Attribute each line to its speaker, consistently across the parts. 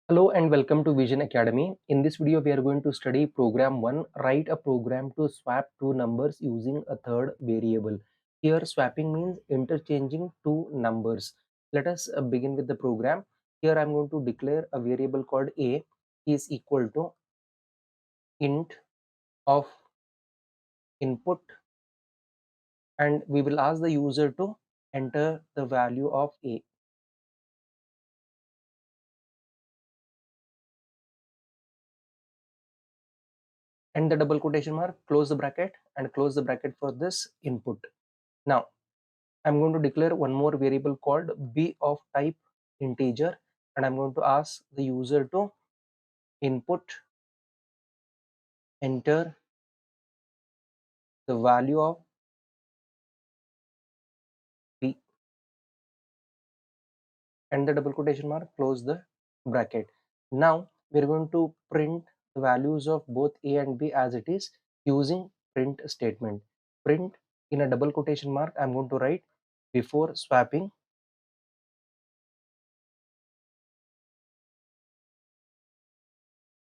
Speaker 1: Hello and welcome to Vision Academy. In this video, we are going to study program 1. Write a program to swap two numbers using a third variable. Here, swapping means interchanging two numbers. Let us begin with the program. Here, I'm going to declare a variable called a is equal to int of input, and we will ask the user to enter the value of a. End the double quotation mark, close the bracket, and close the bracket for this input. Now, I'm going to declare one more variable called b of type integer, and I'm going to ask the user to input, enter the value of b, and the double quotation mark, close the bracket. Now we're going to print the values of both a and b as it is using print statement. Print in a double quotation mark, I'm going to write before swapping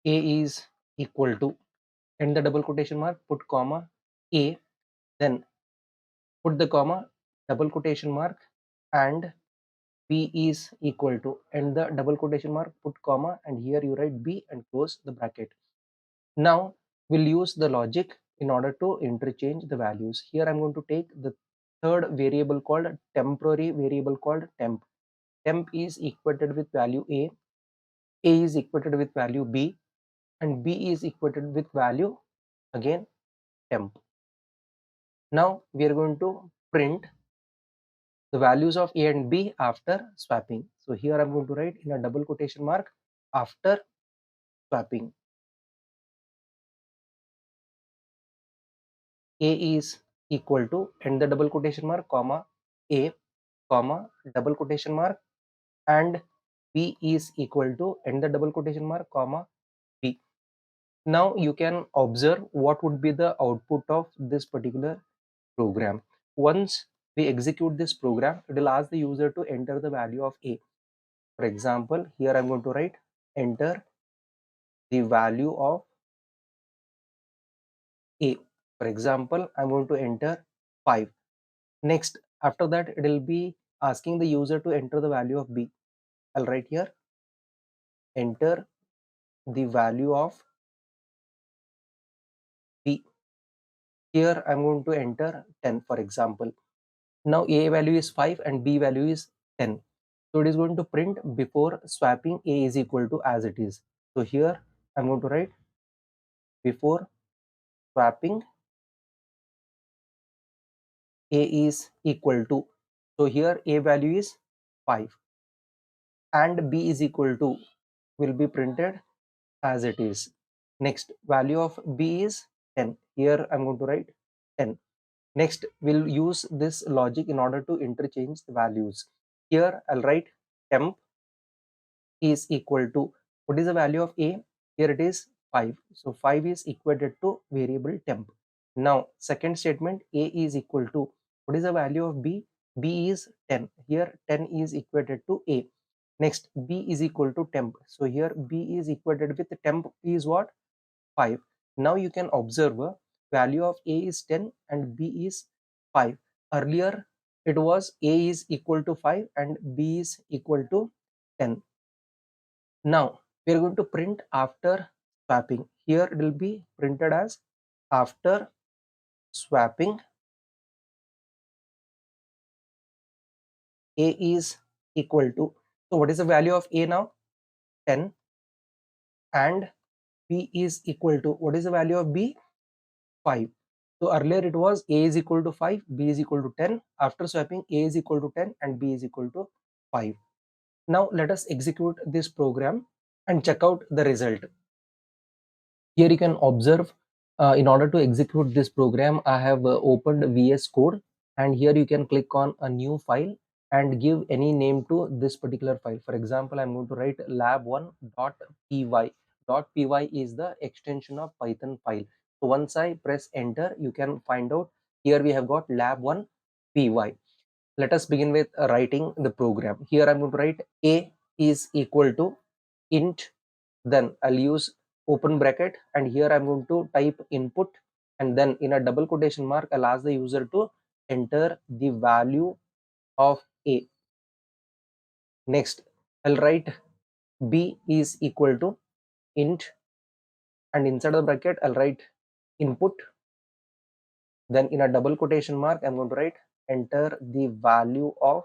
Speaker 1: a is equal to, end the double quotation mark, put comma a, then put the comma, double quotation mark, and b is equal to, and the double quotation mark, put comma, and here you write b and close the bracket. Now we'll use the logic in order to interchange the values. Here I'm going to take the third variable called temporary variable called temp. Temp is equated with value a is equated with value b, and b is equated with value again temp. Now we are going to print the values of a and b after swapping. So here I'm going to write in a double quotation mark, after swapping a is equal to, and the double quotation mark, comma a, comma double quotation mark, and b is equal to, and the double quotation mark, comma b. Now you can observe what would be the output of this particular program. Once we execute this program, it will ask the user to enter the value of a. For example, here I'm going to write enter the value of a. For example, I'm going to enter 5. Next, after that, it will be asking the user to enter the value of b. I'll write here enter the value of b. Here I'm going to enter 10, for example. Now a value is 5 and b value is 10. So it is going to print before swapping a is equal to as it is. So here I'm going to write before swapping a is equal to. So here a value is 5 and b is equal to will be printed as it is. Next, value of b is 10. Here I'm going to write 10. Next, we'll use this logic in order to interchange the values. Here I'll write temp is equal to, what is the value of a? Here it is 5. So 5 is equated to variable temp. Now second statement, a is equal to, what is the value of b? B is 10. Here 10 is equated to a. Next, b is equal to temp. So here b is equated with temp is what? 5. Now you can observe value of a is 10 and b is 5. Earlier it was a is equal to 5 and b is equal to 10. Now we are going to print after swapping. Here it will be printed as after swapping a is equal to. So what is the value of a now? 10, and b is equal to, what is the value of b? 5. So earlier it was a is equal to 5, b is equal to 10. After swapping, a is equal to 10 and b is equal to 5. Now let us execute this program and check out the result. Here you can observe, in order to execute this program, I have opened VS Code, and here you can click on a new file and give any name to this particular file. For example, I'm going to write lab1.py. .py is the extension of Python file. So once I press enter, you can find out here we have got lab1.py. Let us begin with writing the program. Here I'm going to write a is equal to int, then I'll use open bracket, and here I'm going to type input, and then in a double quotation mark I'll ask the user to enter the value of a. Next I'll write b is equal to int, and inside the bracket I'll write input, then in a double quotation mark I'm going to write enter the value of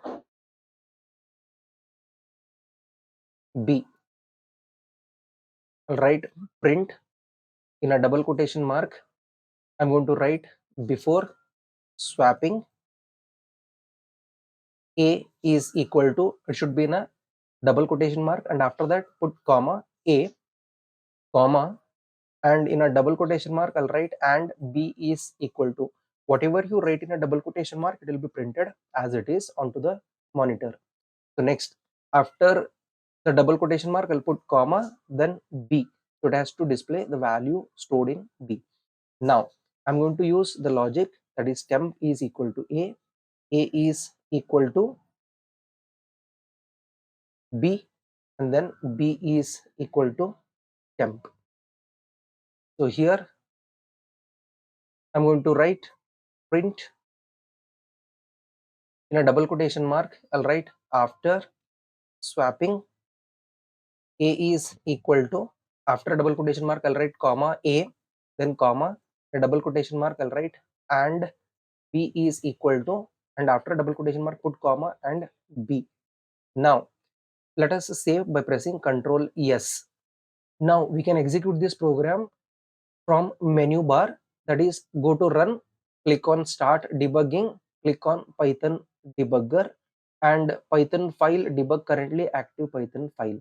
Speaker 1: b. I'll write print, in a double quotation mark I'm going to write before swapping a is equal to, it should be in a double quotation mark, and after that put comma a, comma, and in a double quotation mark I'll write and b is equal to, whatever you write in a double quotation mark it will be printed as it is onto the monitor. So next, after the double quotation mark I'll put comma, then b, so it has to display the value stored in b. Now I'm going to use the logic, that is temp is equal to a is equal to b, and then b is equal to temp. So here I'm going to write print, in a double quotation mark I'll write after swapping a is equal to, after a double quotation mark I'll write comma a, then comma, a double quotation mark I'll write and b is equal to, and after a double quotation mark put comma and b. Now let us save by pressing Ctrl S. Now we can execute this program from menu bar, that is go to run, click on start debugging, click on Python debugger, and Python file debug currently active Python file.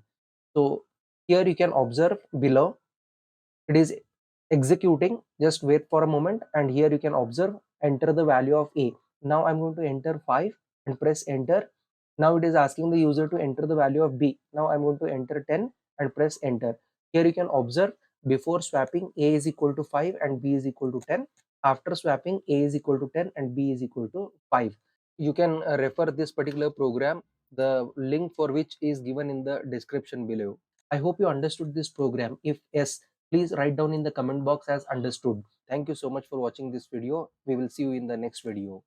Speaker 1: So here you can observe below it is executing, just wait for a moment, and here you can observe enter the value of a. Now I'm going to enter 5 and press enter. Now it is asking the user to enter the value of b. Now I'm going to enter 10 and press enter. Here you can observe before swapping a is equal to 5 and b is equal to 10, after swapping a is equal to 10 and b is equal to 5. You can refer this particular program, the link for which is given in the description below. I hope you understood this program. If yes, please write down in the comment box as understood. Thank you so much for watching this video. We will see you in the next video.